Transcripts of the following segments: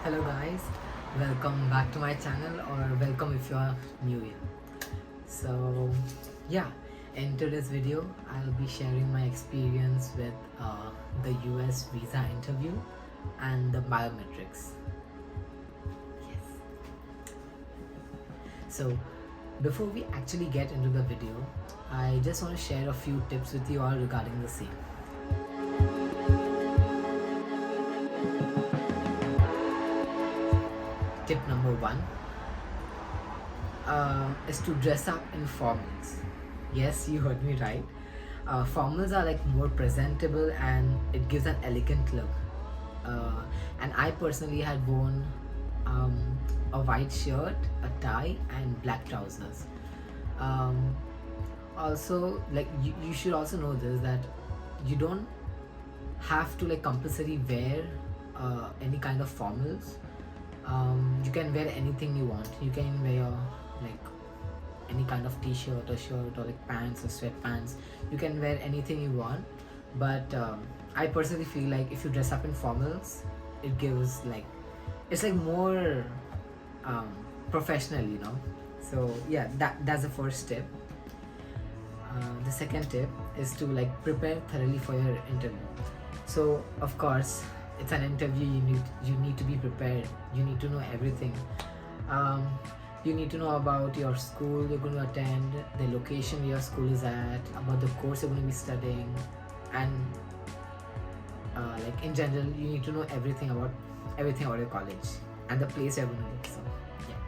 Hello guys, welcome back to my channel, or welcome if you are new here. So yeah, in today's video I'll be sharing my experience with the US visa interview and the biometrics. Yes. So before we actually get into the video, I just want to share a few tips with you all regarding the same. Tip number one is to dress up in formals. Yes, you heard me right. Formals are like more presentable and it gives an elegant look. And I personally had worn a white shirt, a tie, and black trousers. Um, Also, like you should also know this, that you don't have to like compulsory wear any kind of formals. You can wear anything you want. You can wear like any kind of t-shirt or shirt or like pants or sweatpants. You can wear anything you want, but I personally feel like if you dress up in formals, it gives like, it's like more professional. So yeah, that's the first tip. The second tip is to like prepare thoroughly for your interview. So of course, it's an interview. You need to be prepared. You need to know everything. You need to know about your school you're going to attend, the location your school is at, about the course you're going to be studying, and like in general, you need to know everything about your college and the place you're going to go. So yeah.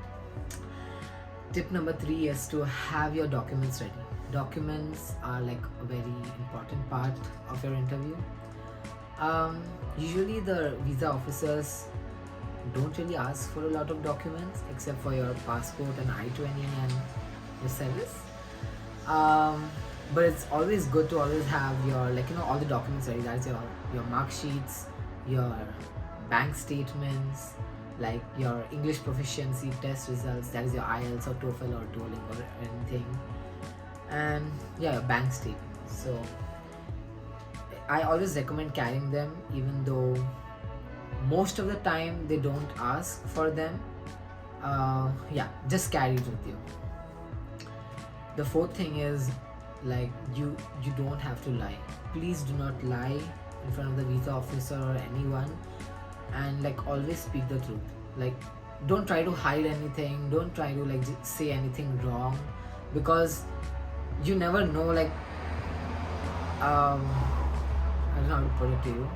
Tip number 3 is to have your documents ready. Documents are like a very important part of your interview. Usually the visa officers don't really ask for a lot of documents except for your passport and I-20 and your service. But it's always good to always have your all the documents ready. That's your mark sheets, your bank statements, like your English proficiency test results, that is your IELTS or TOEFL or Duolingo or anything, and yeah, your bank statement. So I always recommend carrying them, even though most of the time they don't ask for them. Yeah, just carry it with you. The fourth thing is, like, you don't have to lie. Please do not lie in front of the visa officer or anyone, and like always speak the truth. Like, don't try to hide anything. Don't try to like say anything wrong, because you never know. Like, I don't know how to put it to you.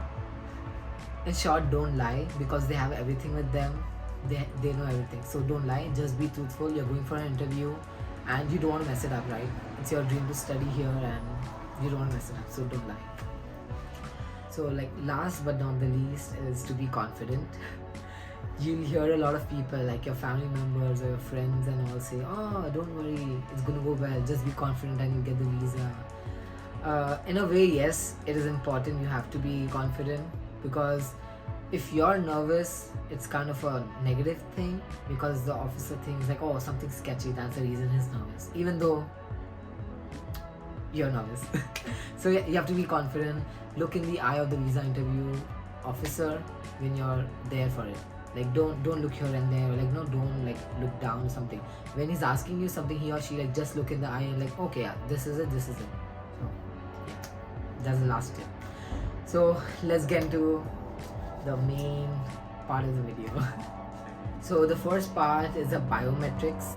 In short, don't lie, because they have everything with them. They know everything. So don't lie. Just be truthful. You're going for an interview, and you don't want to mess it up, right? It's your dream to study here, and you don't want to mess it up. So don't lie. So like last but not the least is to be confident. You'll hear a lot of people, like your family members or your friends, and all say, "Oh, don't worry, it's gonna go well. Just be confident, and you get the visa." In a way, yes, it is important. You have to be confident, because if you're nervous, it's kind of a negative thing, because the officer thinks like, oh, something's sketchy, that's the reason he's nervous, even though you're nervous. So yeah, you have to be confident. Look in the eye of the visa interview officer when you're there for it. Like, don't look here and there, like, no, don't like look down or something. When he's asking you something, he or she, like, just look in the eye and like, okay, yeah, this is it. So yeah, that's the last tip. So let's get into the main part of the video. So the first part is the biometrics.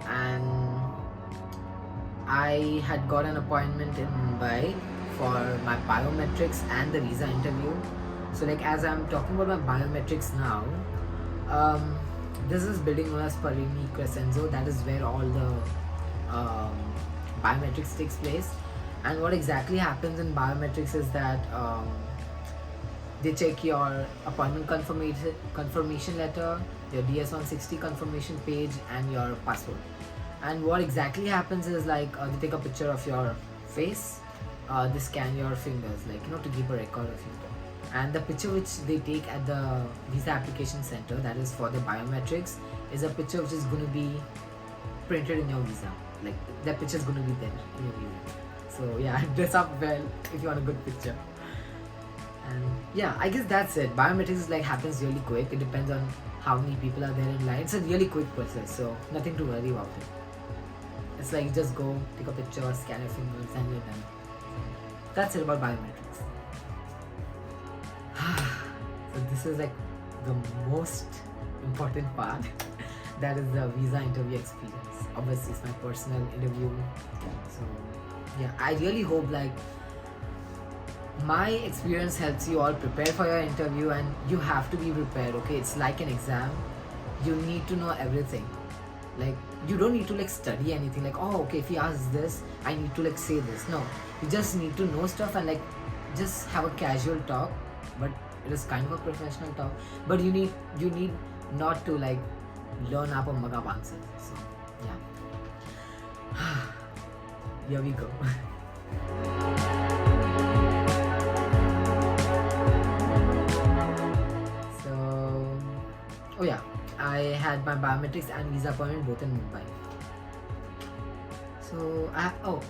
And I had got an appointment in Mumbai for my biometrics and the visa interview. So like, as I'm talking about my biometrics now, this is building known as Parini Crescenzo. That is where all the biometrics takes place. And what exactly happens in biometrics is that they check your appointment confirmation letter, your DS-160 confirmation page, and your passport. And what exactly happens is, like, they take a picture of your face, they scan your fingers, like, to keep a record of you. And the picture which they take at the visa application center, that is for the biometrics, is a picture which is going to be printed in your visa. Like, that picture is going to be there in your visa. So yeah, dress up well if you want a good picture. And yeah, I guess that's it. Biometrics like happens really quick. It depends on how many people are there in line. It's a really quick process, so nothing to worry about it. It's like you just go take a picture, scan your fingers, and you're done. That's it about biometrics. So this is like the most important part. That is the visa interview experience. Obviously, it's my personal interview. So yeah, I really hope like my experience helps you all prepare for your interview, and you have to be prepared. Okay, it's like an exam. You need to know everything. Like you don't need to like study anything. Like, oh, okay, if he asks this, I need to like say this. No, you just need to know stuff and like just have a casual talk, but it is kind of a professional talk. But you need not to like learn up on mug-up answers. So yeah, here we go. Oh yeah, I had my biometrics and visa appointment both in Mumbai. So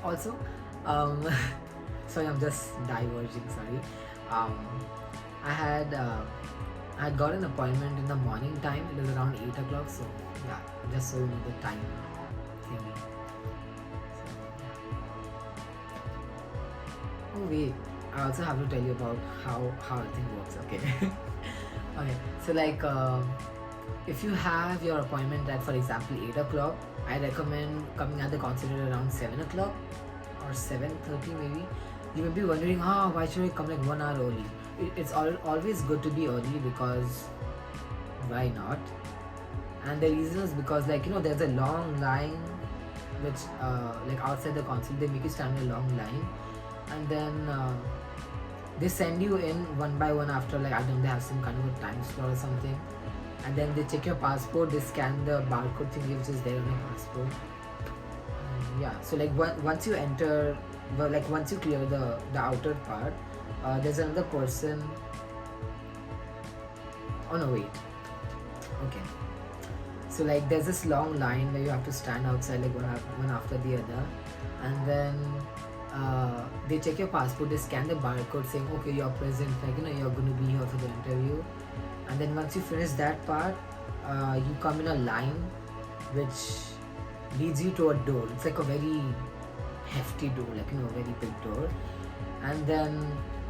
also, um, sorry, I'm just diverging. Sorry, I had got an appointment in the morning time. It was around 8 o'clock. So yeah, just so you know the time thingy. Oh wait, I also have to tell you about how everything works. Okay. Okay, so like if you have your appointment at, for example, 8 o'clock, I recommend coming at the consulate around 7 o'clock or 7:30 maybe. You may be wondering, why should I come like 1 hour early? It's always good to be early, because why not? And the reason is because like there's a long line which like outside the consulate they make you stand in a long line, and then they send you in one by one after like I don't know, they have some kind of a time slot or something, and then they check your passport, they scan the barcode thing which is there on your passport. Yeah, so like once you enter, well, like once you clear the outer part, there's another person. Oh no, wait. Okay. So like there's this long line where you have to stand outside like one after the other, and then they check your passport, they scan the barcode saying okay, you're present, like you're going to be here for the interview. And then once you finish that part, you come in a line which leads you to a door. It's like a very hefty door, like a very big door. And then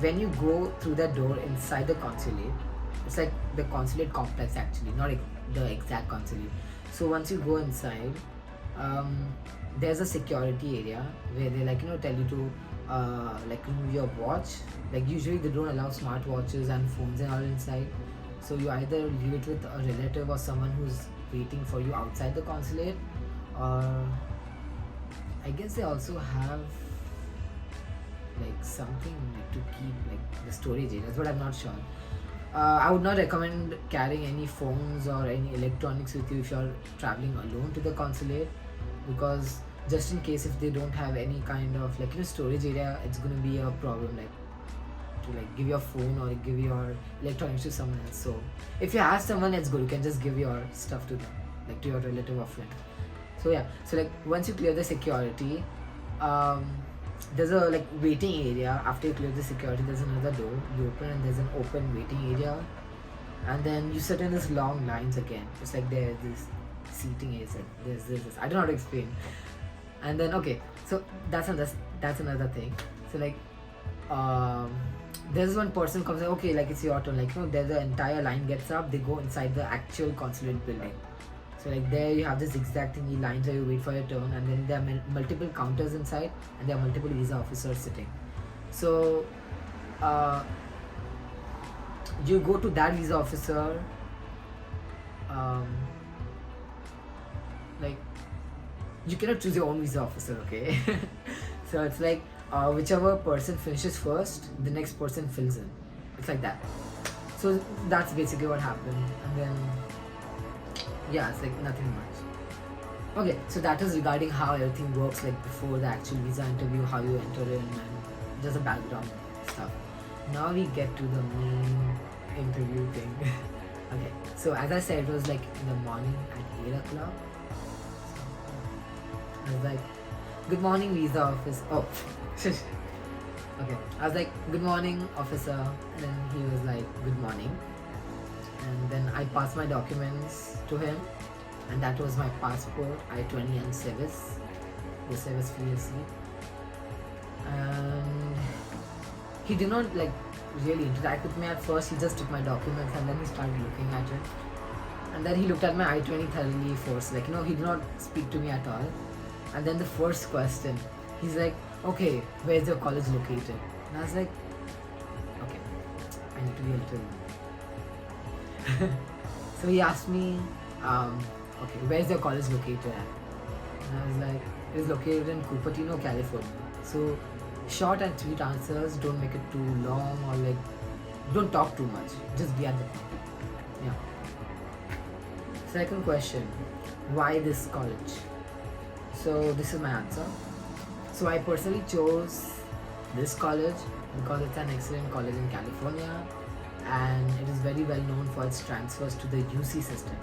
when you go through that door inside the consulate, it's like the consulate complex actually, not the exact consulate. So once you go inside, there's a security area where they like tell you to like remove your watch. Like usually they don't allow smart watches and phones and all inside, so you either leave it with a relative or someone who's waiting for you outside the consulate, or I guess they also have like something like to keep like the storage areas, but I'm not sure. I would not recommend carrying any phones or any electronics with you if you're traveling alone to the consulate, because just in case if they don't have any kind of like storage area, it's going to be a problem like to like give your phone or give your electronics to someone else. So if you ask someone, it's good, you can just give your stuff to them, like to your relative or friend. So yeah, so like once you clear the security, there's a like waiting area. After you clear the security, there's another door you open, and there's an open waiting area, and then you sit in this long lines again. It's like there's this seating area, like there's this I don't know how to explain. And then okay, so that's another thing. So like there's one person comes like, okay, like it's your turn, like there's the entire line gets up, they go inside the actual consulate building. So like there you have this exact thingy lines where you wait for your turn, and then there are multiple counters inside, and there are multiple visa officers sitting. So you go to that visa officer, like you cannot choose your own visa officer, okay? So it's like whichever person finishes first, the next person fills in. It's like that. So that's basically what happened, and then yeah, it's like nothing much. Okay, so that is regarding how everything works, like before the actual visa interview, how you enter in, and just the background stuff. Now we get to the main interview thing. Okay, so as I said, it was like in the morning at 8 o'clock. So I was like, good morning, visa office. Oh, okay. I was like, good morning, officer. And then he was like, good morning. And then I passed my documents to him. And that was my passport, I-20 and service. The service fee receipt. And he did not like really interact with me at first. He just took my documents and then he started looking at it. And then he looked at my I-20 thoroughly first. Like, he did not speak to me at all. And then the first question, he's like, okay, where's your college located? And I was like, okay, I need to be a little. So he asked me, okay, where's your college located at? And I was like, it is located in Cupertino, California. So short and sweet answers, don't make it too long or like, don't talk too much. Just be at the point. Yeah. Second question, why this college? So this is my answer. So I personally chose this college because it's an excellent college in California and it is very well known for its transfers to the UC system.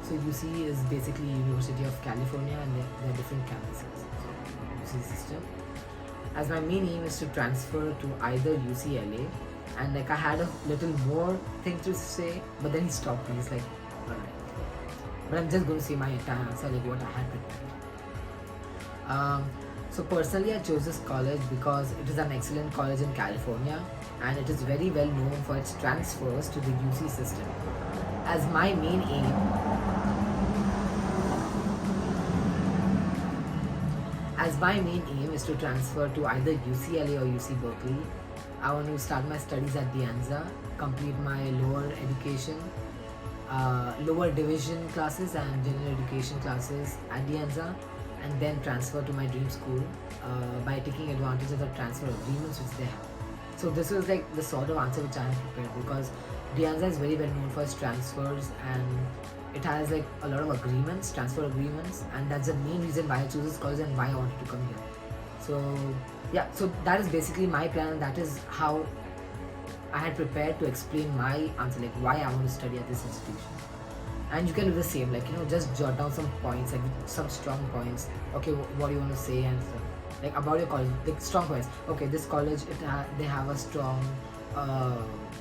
So UC is basically University of California and there are different campuses. So UC system. As my main aim is to transfer to either UCLA, and like I had a little more thing to say, but then he stopped me. He's like, alright. But I'm just going to say my entire answer, like what I had prepared. So personally I chose this college because it is an excellent college in California and it is very well known for its transfers to the UC system. As my main aim is to transfer to either UCLA or UC Berkeley, I want to start my studies at De Anza, complete my lower education, lower division classes and general education classes at De Anza, and then transfer to my dream school by taking advantage of the transfer agreements which they have. So this was like the sort of answer which I have prepared because De Anza is very well known for its transfers and it has like a lot of agreements, transfer agreements, and that's the main reason why I chose this college and why I wanted to come here. So yeah, so that is basically my plan and that is how I had prepared to explain my answer, like why I want to study at this institution. And you can do the same, like just jot down some points, like some strong points. Okay, what do you want to say and stuff, like about your college, like strong points. Okay, this college they have a strong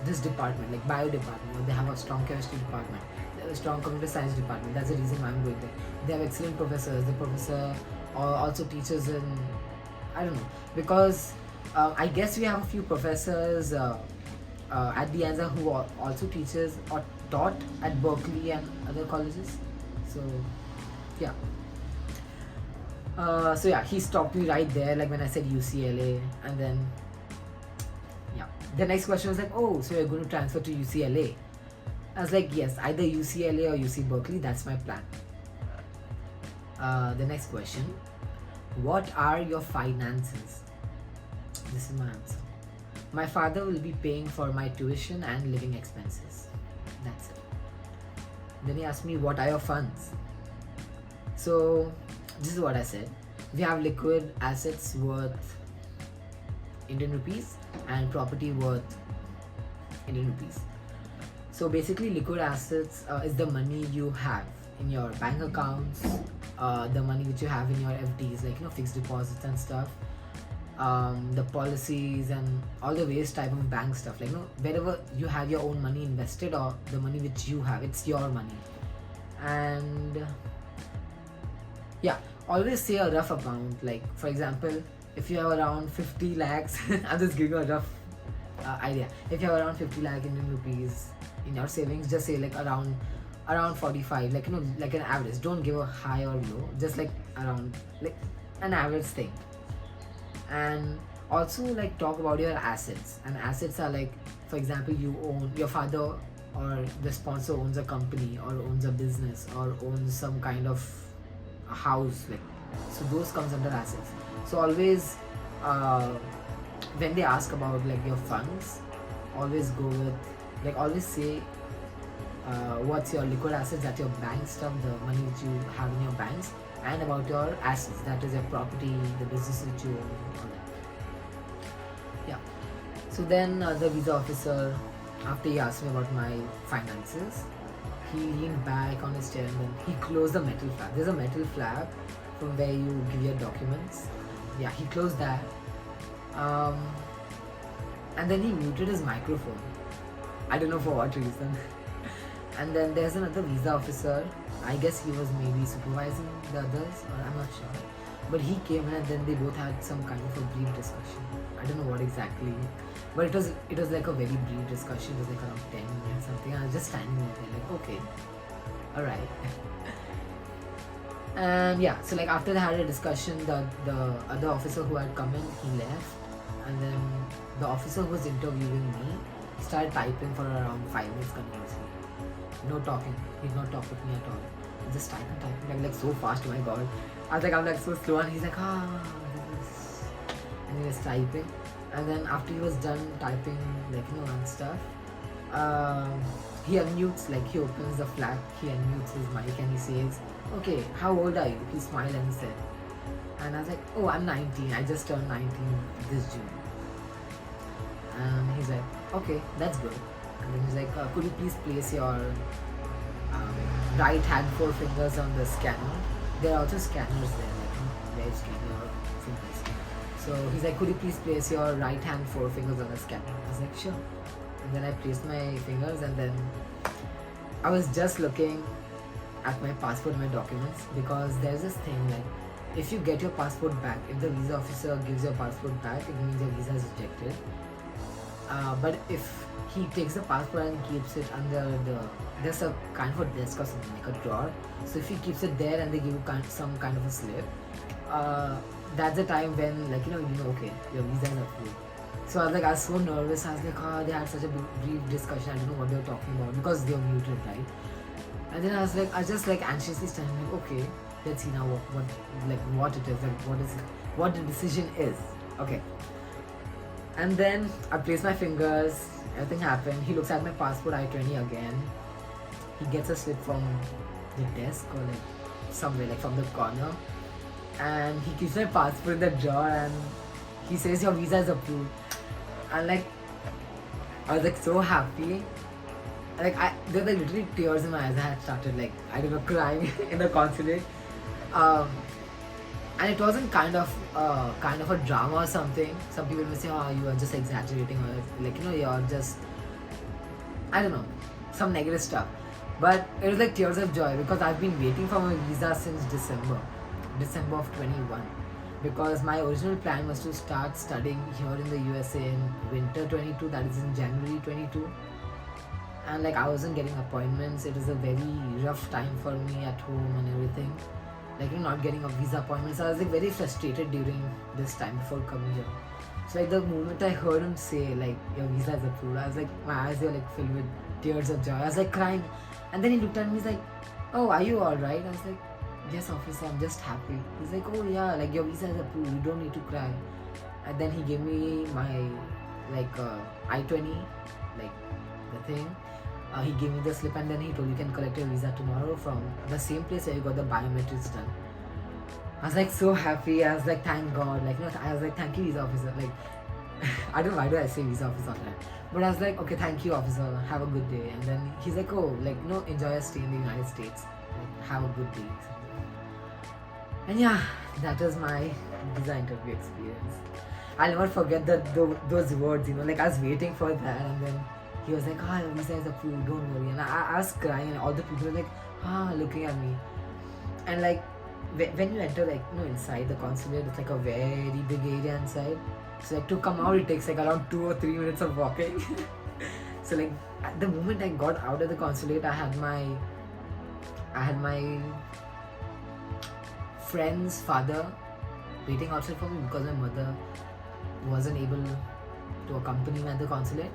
this department, like bio department, or they have a strong chemistry department, they have a strong computer science department. That's the reason why I'm going there. They have excellent professors. The professor also teaches in, I don't know, because I guess we have a few professors at De Anza who also teaches or taught at Berkeley and other colleges. So yeah. So yeah, he stopped me right there, like when I said UCLA, and then yeah, the next question was like, oh, so you're going to transfer to UCLA? I was like, yes, either UCLA or UC Berkeley. That's my plan. The next question, what are your finances? This is my answer. My father will be paying for my tuition and living expenses. That's it. Then he asked me, what are your funds? So this is what I said. We have liquid assets worth Indian rupees and property worth Indian rupees. So basically liquid assets is the money you have in your bank accounts, the money which you have in your FDs, like fixed deposits and stuff, the policies and all the various type of bank stuff, like wherever you have your own money invested or the money which you have, it's your money. And yeah, always say a rough amount. Like for example, if you have around 50 lakhs I'm just giving a rough idea. If you have around 50 lakh Indian rupees in your savings, just say like around 45, like like an average. Don't give a high or low, just like around like an average thing. And also like talk about your assets. And assets are like, for example, you own, your father or the sponsor owns a company or owns a business or owns some kind of a house, like, so those comes under assets. So always when they ask about like your funds, always go with, like always say what's your liquid assets, that's your bank stuff, the money which you have in your banks, and about your assets, that is your property, the business which you own, all that. Yeah. So then the visa officer, after he asked me about my finances, he leaned back on his chair and then he closed the metal flap. There's a metal flap from where you give your documents, yeah, he closed that. Um, and then he muted his microphone. I don't know for what reason. And then there's another visa officer. I guess he was maybe supervising the others, or I'm not sure. But he came in and then they both had some kind of a brief discussion. I don't know what exactly, but it was like a very brief discussion. It was like around 10 minutes something. I was just standing there like, okay, all right. And yeah, so like after they had a discussion, the other officer who had come in, he left, and then the officer who was interviewing me started typing for around 5 minutes continuously. No talking. He did not talk with me at all. Just typing like so fast. Oh my god! I'm like so slow, and he's like this, and he was typing, and then after he was done typing and stuff, he unmutes, like he opens the flap, he unmutes his mic and he says, okay, how old are you? He smiled and he said, and I was like, oh, I'm 19. I just turned 19 this June. And he's like, okay, that's good. And then he's like, could you please place your right hand 4 fingers on the scanner? There are also scanners there, where you scan your fingers. So he's like, could you please place your right hand 4 fingers on the scanner? I was like, sure. And then I placed my fingers, and then I was just looking at my passport and my documents, because there's this thing like, if you get your passport back, if the visa officer gives your passport back, it means your visa is rejected. But if he takes the passport and keeps it under there's a kind of a desk or something, like a drawer. So if he keeps it there and they give you some kind of a slip, that's the time when okay, your visa is approved. So I was so nervous. I was like, they had such a brief discussion. I don't know what they were talking about because they were muted, right? And then I was just anxiously standing like, okay, let's see now what it is, what the decision is. Okay. And then I placed my fingers, everything happened. He looks at my passport, I-20 again. He gets a slip from the desk or somewhere, from the corner. And he keeps my passport in the drawer and he says, your visa is approved. And I was so happy. There were literally tears in my eyes. I had started crying in the consulate. And it wasn't kind of a drama or something. Some people may say, you are just exaggerating, or you're just, I don't know, some negative stuff. But it was tears of joy, because I've been waiting for my visa since December of 21. Because my original plan was to start studying here in the USA in winter 22, that is in January 22. And I wasn't getting appointments. It was a very rough time for me at home and everything. Not getting a visa appointment. So I was very frustrated during this time before coming here. So the moment I heard him say your visa is approved, I was my eyes were filled with tears of joy. I was crying. And then he looked at me, he's like, oh, are you alright? I was like, yes officer, I'm just happy. He's like, oh yeah, your visa is approved, you don't need to cry. And then he gave me my I-20, the thing. He gave me the slip, and then he told, you can collect your visa tomorrow from the same place where you got the biometrics done. I was so happy. I was thank God. I was thank you, visa officer. I don't know why do I say visa officer all that. But I was okay, thank you officer, have a good day. And then he's oh, enjoy your stay in the United States. Have a good day. And yeah, that was my visa interview experience. I'll never forget those words, I was waiting for that, and then he was your visa is approved, don't worry. And I was crying, and all the people were looking at me. And when you enter inside the consulate, it's a very big area inside. So to come out, it takes around 2 or 3 minutes of walking. So the moment I got out of the consulate, I had my friend's father waiting outside for me, because my mother wasn't able to accompany me at the consulate.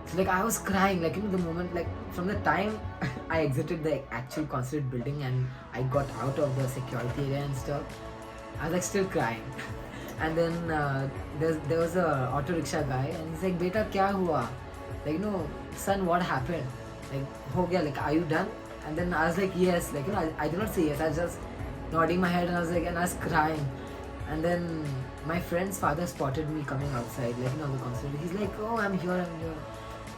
So I was crying, the moment, from the time I exited the actual consulate building and I got out of the security area and stuff, I was still crying. And then there was a auto rickshaw guy, and he's like, beta kya hua? Son, what happened? Ho gaya, are you done? And then I was yes, I did not say yes, I was just nodding my head, and I was crying. And then my friend's father spotted me coming outside, the consulate. He's like, oh, I'm here.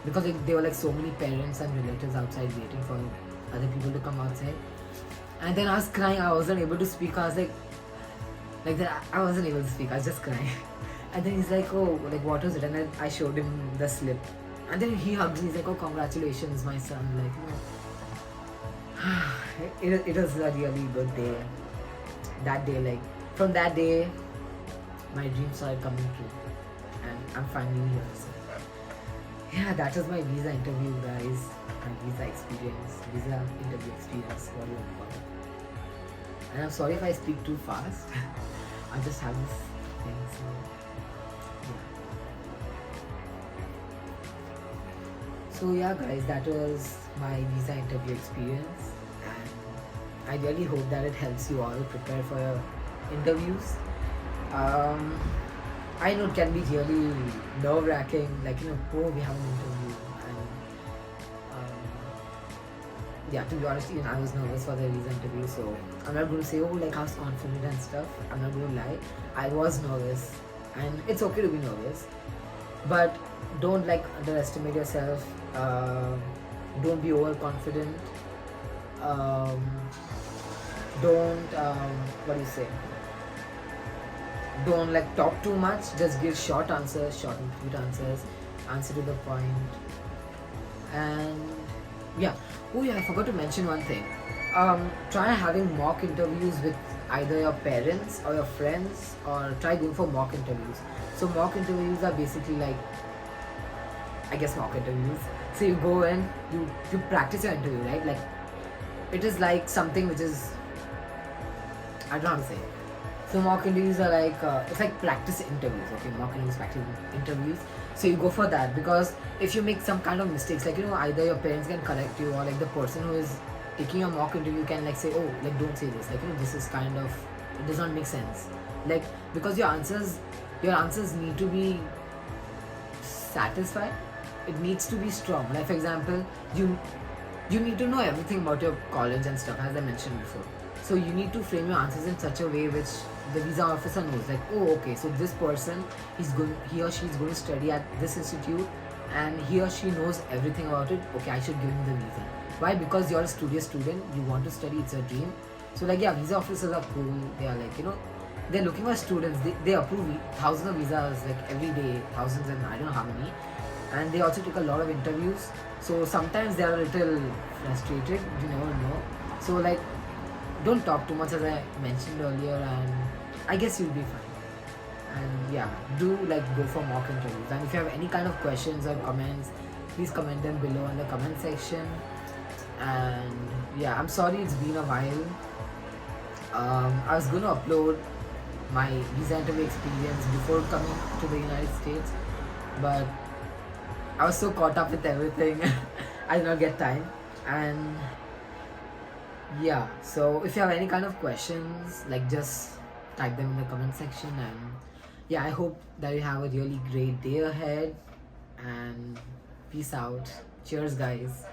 Because there were so many parents and relatives outside waiting for other people to come outside. And then I was crying, I wasn't able to speak. I was Like that, I wasn't able to speak. I was just crying. And then he's like, oh, like what was it? And then I showed him the slip. And then he hugged me. He's like, oh, congratulations, my son. Like, it was a really good day. That day, like, from that day, my dreams started coming true. And I'm finally here. So, yeah, that was my visa interview, guys. My visa interview experience. What do you call it? And I'm sorry if I speak too fast. I just have this thing. So, yeah. So yeah, guys, that was my visa interview experience, and I really hope that it helps you all prepare for your interviews. I know it can be really nerve-wracking, like, oh, we have an interview, and yeah, to be honest, even I was nervous for the visa interview, so I'm not going to say, oh, like, I was confident and stuff. I'm not going to lie. I was nervous, and it's okay to be nervous, but don't, like, underestimate yourself. Don't be overconfident. Don't, what do you say? Don't, like, talk too much. Just give short answers, short and sweet answers. Answer to the point. And yeah. Oh yeah, I forgot to mention one thing. Try having mock interviews with either your parents or your friends, or try going for mock interviews. So mock interviews are basically like, I guess, mock interviews. So you go in, you practice your interview, right? Like, it is like something which is, I don't know how to say it. So mock interviews are like, it's like practice interviews, okay? Mock interviews, practice interviews. So you go for that, because if you make some kind of mistakes, like, either your parents can correct you, or like the person who is taking a mock interview can, like, say, oh, like, don't say this, like, this is kind of, it does not make sense. Like, because your answers need to be satisfied. It needs to be strong. Like, for example, you need to know everything about your college and stuff, as I mentioned before. So you need to frame your answers in such a way which the visa officer knows, like, oh, okay, so this person, he or she is going to study at this institute, and he or she knows everything about it. Okay, I should give him the visa. Why? Because you're a studious student, you want to study, it's a dream. So, like, yeah, visa officers are cool. They are like, they're looking for students. They approve thousands of visas, like, every day, thousands, and I don't know how many. And they also take a lot of interviews. So sometimes they are a little frustrated. You never know. So, like, don't talk too much, as I mentioned earlier, and I guess you'll be fine. And yeah, do, like, go for mock interviews. And if you have any kind of questions or comments, please comment them below in the comment section. And yeah, I'm sorry it's been a while. I was going to upload my visa interview experience before coming to the United States, but I was so caught up with everything, I did not get time. And yeah, so if you have any kind of questions, like, just type them in the comment section. And yeah, I hope that you have a really great day ahead, and peace out. Cheers, guys.